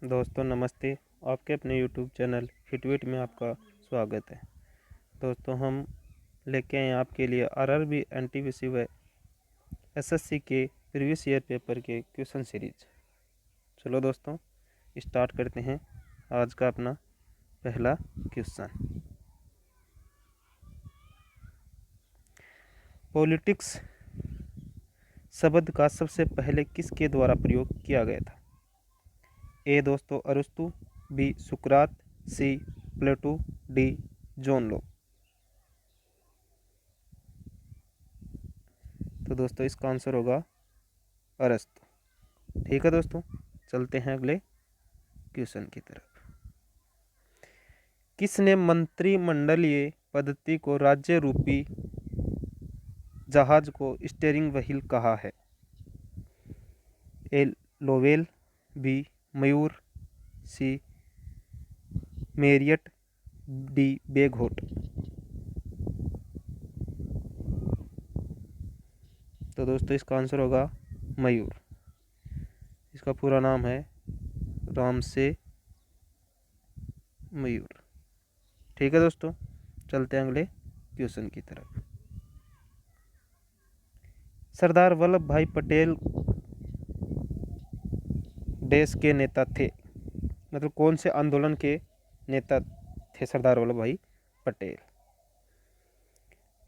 दोस्तों नमस्ते। आपके अपने यूट्यूब चैनल फिटविट में आपका स्वागत है। दोस्तों हम लेके आए हैं आपके लिए आरआरबी एनटीपीसी व एसएससी के प्रीवियस ईयर पेपर के क्वेश्चन सीरीज। चलो दोस्तों स्टार्ट करते हैं आज का अपना पहला क्वेश्चन। पॉलिटिक्स शब्द का सबसे पहले किसके द्वारा प्रयोग किया गया था? ए दोस्तों अरस्तु, बी सुकरात, सी प्लेटो, डी जॉन लॉक। तो दोस्तों इसका आंसर होगा अरस्तु। ठीक है दोस्तों, चलते हैं अगले क्वेश्चन की तरफ। किसने मंत्रिमंडलीय पद्धति को राज्य रूपी जहाज को स्टीयरिंग व्हील कहा है? ए लोवेल, बी मयूर, सी मेरियट, डी बेघोट। तो दोस्तों इसका आंसर होगा मयूर। इसका पूरा नाम है रामसे मयूर। ठीक है दोस्तों, चलते हैं अगले क्वेश्चन की तरफ। सरदार वल्लभ भाई पटेल देश के नेता थे, मतलब कौन से आंदोलन के नेता थे सरदार वल्लभ भाई पटेल?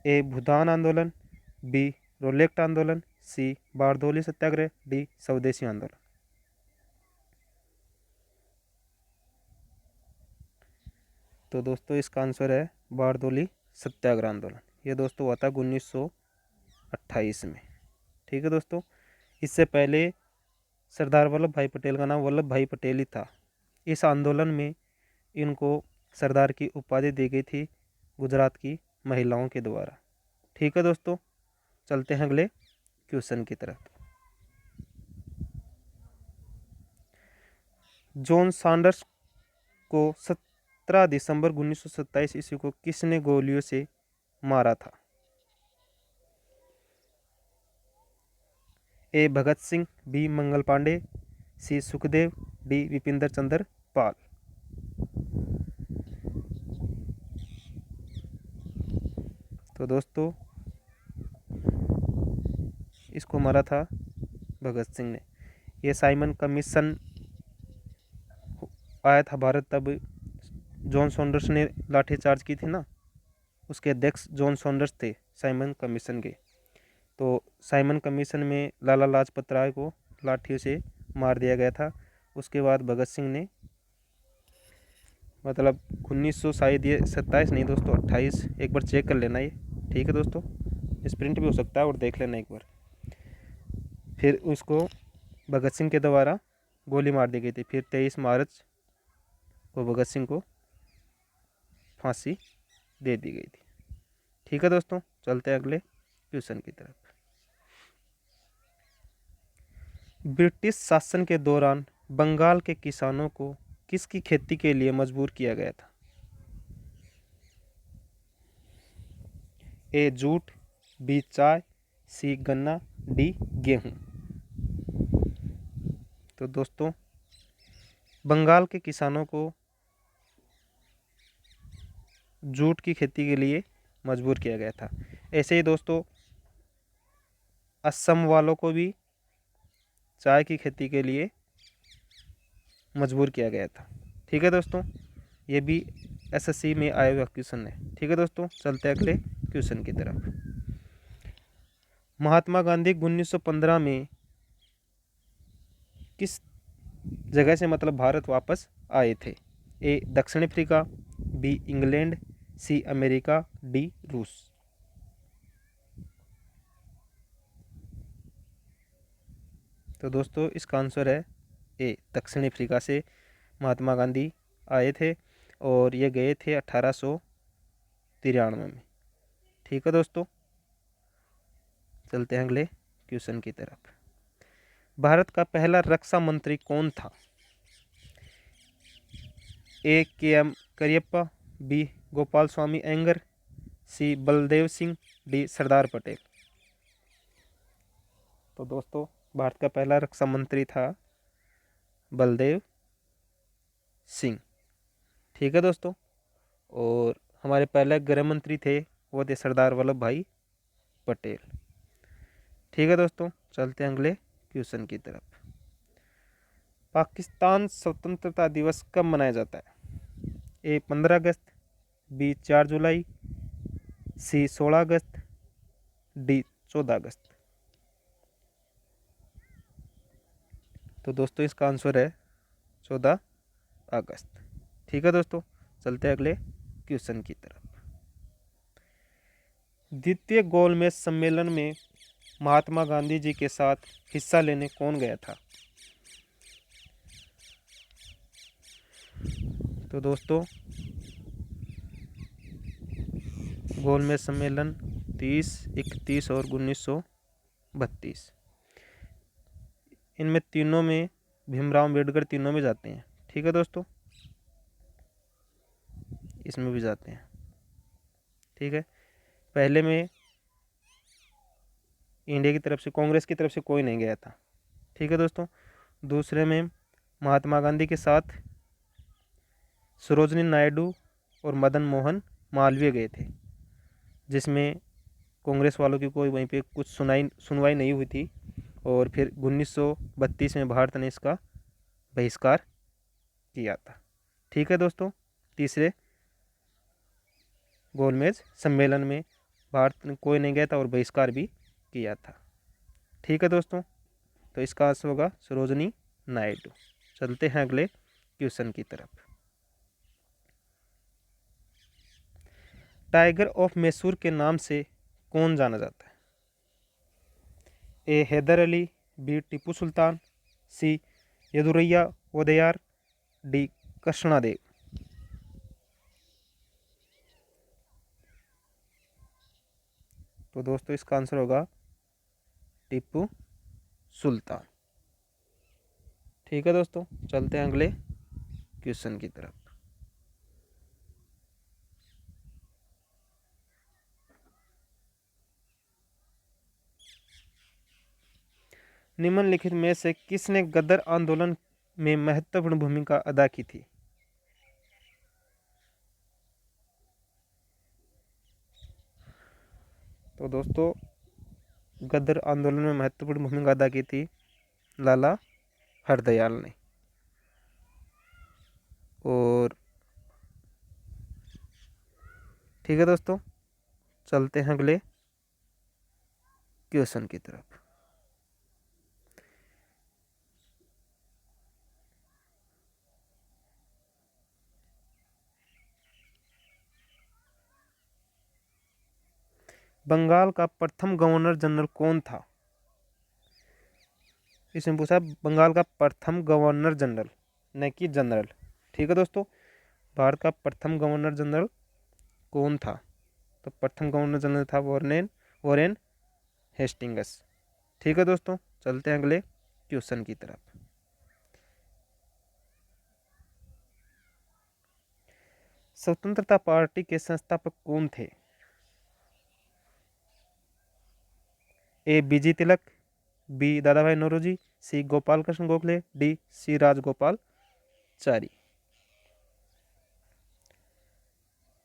ए भूदान आंदोलन, बी रोलेक्ट आंदोलन, सी बारदोली सत्याग्रह, डी स्वदेशी आंदोलन। तो दोस्तों इसका आंसर है बारदोली सत्याग्रह आंदोलन। ये दोस्तों हुआ था 1928 में। ठीक है दोस्तों, इससे पहले सरदार वल्लभ भाई पटेल का नाम वल्लभ भाई पटेल ही था। इस आंदोलन में इनको सरदार की उपाधि दी गई थी गुजरात की महिलाओं के द्वारा। ठीक है दोस्तों, चलते हैं अगले क्वेश्चन की तरफ। जॉन सैंडर्स को 17 दिसंबर 1927 ईस्वी को किसने गोलियों से मारा था? ए भगत सिंह, बी मंगल पांडे, सी सुखदेव, डी विपिंदर चंद्र पाल। तो दोस्तों इसको मारा था भगत सिंह ने। ये साइमन कमीशन आया था भारत, तब जॉन सॉन्डर्स ने लाठीचार्ज की थी ना, उसके अध्यक्ष जॉन सॉन्डर्स थे साइमन कमीशन के। तो साइमन कमीशन में लाला लाजपत राय को लाठियों से मार दिया गया था। उसके बाद भगत सिंह ने, मतलब 1900 शायद ये 27 नहीं दोस्तों 28, एक बार चेक कर लेना ये। ठीक है दोस्तों, स्प्रिंट भी हो सकता है और देख लेना एक बार। फिर उसको भगत सिंह के द्वारा गोली मार दी गई थी। फिर 23 मार्च को भगत सिंह को फांसी दे दी गई थी। ठीक है दोस्तों, चलते हैं अगले क्वेश्चन की तरफ। ब्रिटिश शासन के दौरान बंगाल के किसानों को किसकी खेती के लिए मजबूर किया गया था? ए जूट, बी चाय, सी गन्ना, डी गेहूं। तो दोस्तों बंगाल के किसानों को जूट की खेती के लिए मजबूर किया गया था। ऐसे ही दोस्तों असम वालों को भी चाय की खेती के लिए मजबूर किया गया था। ठीक है दोस्तों, ये भी एसएससी में आया हुआ क्वेश्चन है। ठीक है दोस्तों, चलते हैं अगले क्वेश्चन की तरफ। महात्मा गांधी 1915 में किस जगह से मतलब भारत वापस आए थे? ए दक्षिण Africa, B England, C America, D रूस। तो दोस्तों इसका आंसर है ए दक्षिण अफ्रीका से महात्मा गांधी आए थे और ये गए थे 1893 में। ठीक है दोस्तों, चलते हैं अगले क्वेश्चन की तरफ। भारत का पहला रक्षा मंत्री कौन था? ए के एम करियप्पा, बी गोपाल स्वामी अयंगर, सी बलदेव सिंह, डी सरदार पटेल। तो दोस्तों भारत का पहला रक्षा मंत्री था बलदेव सिंह। ठीक है दोस्तों। और हमारे पहले गृह मंत्री थे वो थे सरदार वल्लभ भाई पटेल। ठीक है दोस्तों, चलते हैं अगले क्वेश्चन की तरफ। पाकिस्तान स्वतंत्रता दिवस कब मनाया जाता है? ए 15 अगस्त, बी 4 जुलाई, सी 16 अगस्त, डी 14 अगस्त। तो दोस्तों इसका आंसर है 14 अगस्त। ठीक है दोस्तों, चलते हैं अगले क्वेश्चन की तरफ। द्वितीय गोलमेज सम्मेलन में महात्मा गांधी जी के साथ हिस्सा लेने कौन गया था? तो दोस्तों गोलमेज सम्मेलन 30, 31 और 1932, इनमें तीनों में भीमराव अम्बेडकर तीनों में जाते हैं। ठीक है दोस्तों, इसमें भी जाते हैं। ठीक है, पहले में इंडिया की तरफ से, कांग्रेस की तरफ से कोई नहीं गया था। ठीक है दोस्तों, दूसरे में महात्मा गांधी के साथ सरोजनी नायडू और मदन मोहन मालवीय गए थे, जिसमें कांग्रेस वालों की कोई वहीं पे कुछ सुनवाई नहीं हुई थी, और फिर 1932 में भारत ने इसका बहिष्कार किया था। ठीक है दोस्तों, तीसरे गोलमेज सम्मेलन में भारत में कोई नहीं गया था और बहिष्कार भी किया था। ठीक है दोस्तों, तो इसका आंसर होगा सरोजनी नायडू। चलते हैं अगले क्वेश्चन की तरफ। टाइगर ऑफ मैसूर के नाम से कौन जाना जाता है? ए हैदर अली, बी टीपू सुल्तान, सी यदुरैया वोदेयार, डी कृष्णादेव। तो दोस्तों इसका आंसर होगा टीपू सुल्तान। ठीक है दोस्तों, चलते हैं अगले क्वेश्चन की तरफ। निम्नलिखित में से किसने गदर आंदोलन में महत्वपूर्ण भूमिका अदा की थी? तो दोस्तों गदर आंदोलन में महत्वपूर्ण भूमिका अदा की थी लाला हरदयाल ने। और ठीक है दोस्तों, चलते हैं अगले क्वेश्चन की तरफ। बंगाल का प्रथम गवर्नर जनरल कौन था? इसमें पूछा बंगाल का प्रथम गवर्नर जनरल, न कि जनरल। ठीक है दोस्तों, भारत का प्रथम गवर्नर जनरल कौन था? तो प्रथम गवर्नर जनरल था वॉरेन हेस्टिंग्स। ठीक है दोस्तों, चलते हैं अगले क्वेश्चन की तरफ। स्वतंत्रता पार्टी के संस्थापक कौन थे? ए बीजी तिलक, बी दादा भाई नौरोजी, सी गोपाल कृष्ण गोखले, डी सी राजगोपालचारी।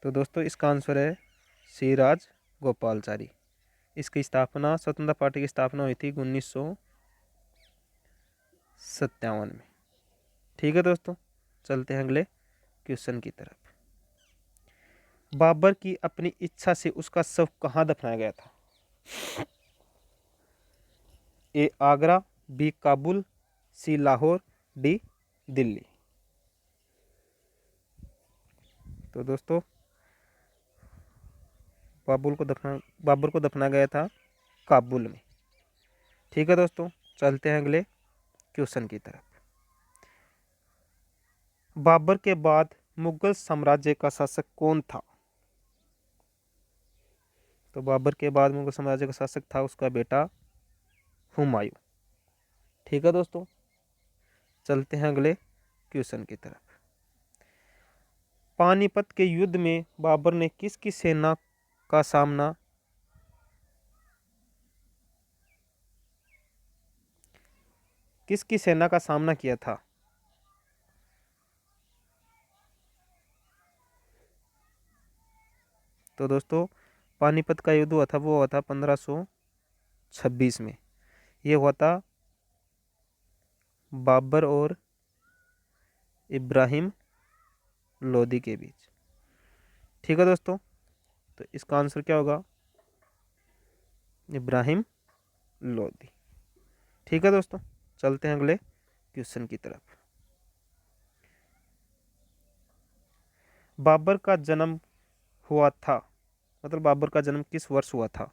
तो दोस्तों इसका आंसर है सी राजगोपालचारी। इसकी स्थापना, स्वतंत्रता पार्टी की स्थापना हुई थी 1957 में। ठीक है दोस्तों, चलते हैं अगले क्वेश्चन की तरफ। बाबर की अपनी इच्छा से उसका शव कहाँ दफनाया गया था? ए आगरा, बी काबुल, सी लाहौर, डी दिल्ली। तो दोस्तों बाबर को दफनाया गया था काबुल में। ठीक है दोस्तों, चलते हैं अगले क्वेश्चन की तरफ। बाबर के बाद मुगल साम्राज्य का शासक कौन था? तो बाबर के बाद मुगल साम्राज्य का शासक था उसका बेटा हुमायूं। ठीक है दोस्तों, चलते हैं अगले क्वेश्चन की तरफ। पानीपत के युद्ध में बाबर ने किसकी सेना का सामना किया था? तो दोस्तों पानीपत का युद्ध हुआ था वो हुआ था 1526 में। ये हुआ था बाबर और इब्राहिम लोदी के बीच। ठीक है दोस्तों, तो इसका आंसर क्या होगा? इब्राहिम लोदी। ठीक है दोस्तों, चलते हैं अगले क्वेश्चन की तरफ। बाबर का जन्म हुआ था, मतलब बाबर का जन्म किस वर्ष हुआ था?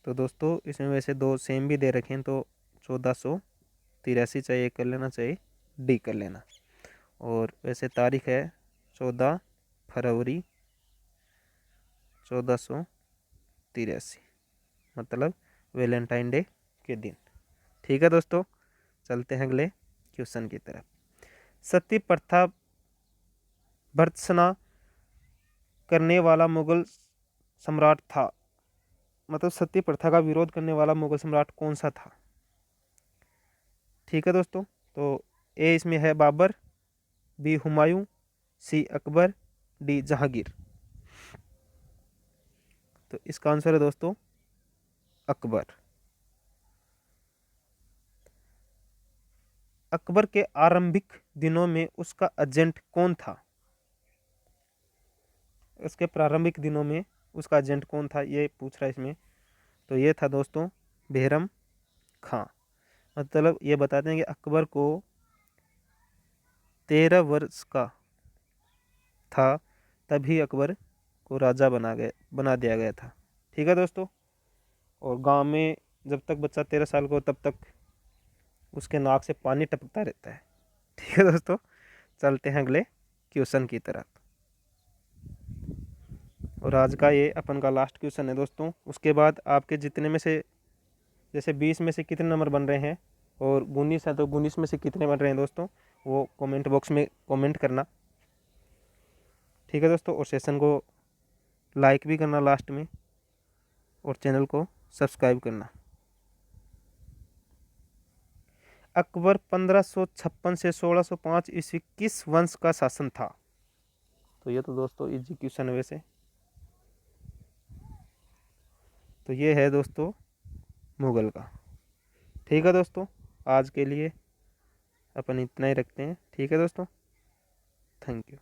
तो दोस्तों इसमें वैसे दो सेम भी दे रखे हैं, तो 1483 चाहिए कर लेना, चाहिए डी कर लेना। और वैसे तारीख है 14 फरवरी 1483, मतलब वैलेंटाइन डे के दिन। ठीक है दोस्तों, चलते हैं अगले क्वेश्चन की तरफ। सती प्रथा भर्त्सना करने वाला मुगल सम्राट था, मतलब सती प्रथा का विरोध करने वाला मुगल सम्राट कौन सा था? ठीक है दोस्तों, तो ए इसमें है बाबर, बी हुमायूं, सी अकबर, डी जहांगीर। तो इसका आंसर है दोस्तों अकबर। अकबर के आरंभिक दिनों में उसका एजेंट कौन था? उसके प्रारंभिक दिनों में उसका एजेंट कौन था, ये पूछ रहा है इसमें। तो ये था दोस्तों बेहरम खां। मतलब ये बताते हैं कि अकबर को 13 वर्ष का था तभी अकबर को राजा बना दिया गया था। ठीक है दोस्तों, और गांव में जब तक बच्चा 13 साल का हो तब तक उसके नाक से पानी टपकता रहता है। ठीक है दोस्तों, चलते हैं अगले क्वेश्चन की तरफ। और आज का ये अपन का लास्ट क्वेश्चन है दोस्तों। उसके बाद आपके जितने में से, जैसे 20 में से कितने नंबर बन रहे हैं और 19 है तो 19 में से कितने बन रहे हैं दोस्तों, वो कमेंट बॉक्स में कमेंट करना। ठीक है दोस्तों, और सेशन को लाइक भी करना लास्ट में, और चैनल को सब्सक्राइब करना। अकबर 1556 से 1605 ईस्वी किस वंश का शासन था? तो ये तो दोस्तों इजी क्वेश्चन है वैसे। तो ये है दोस्तों मुगल का। ठीक है दोस्तों, आज के लिए अपन इतना ही रखते हैं। ठीक है दोस्तों, थैंक यू।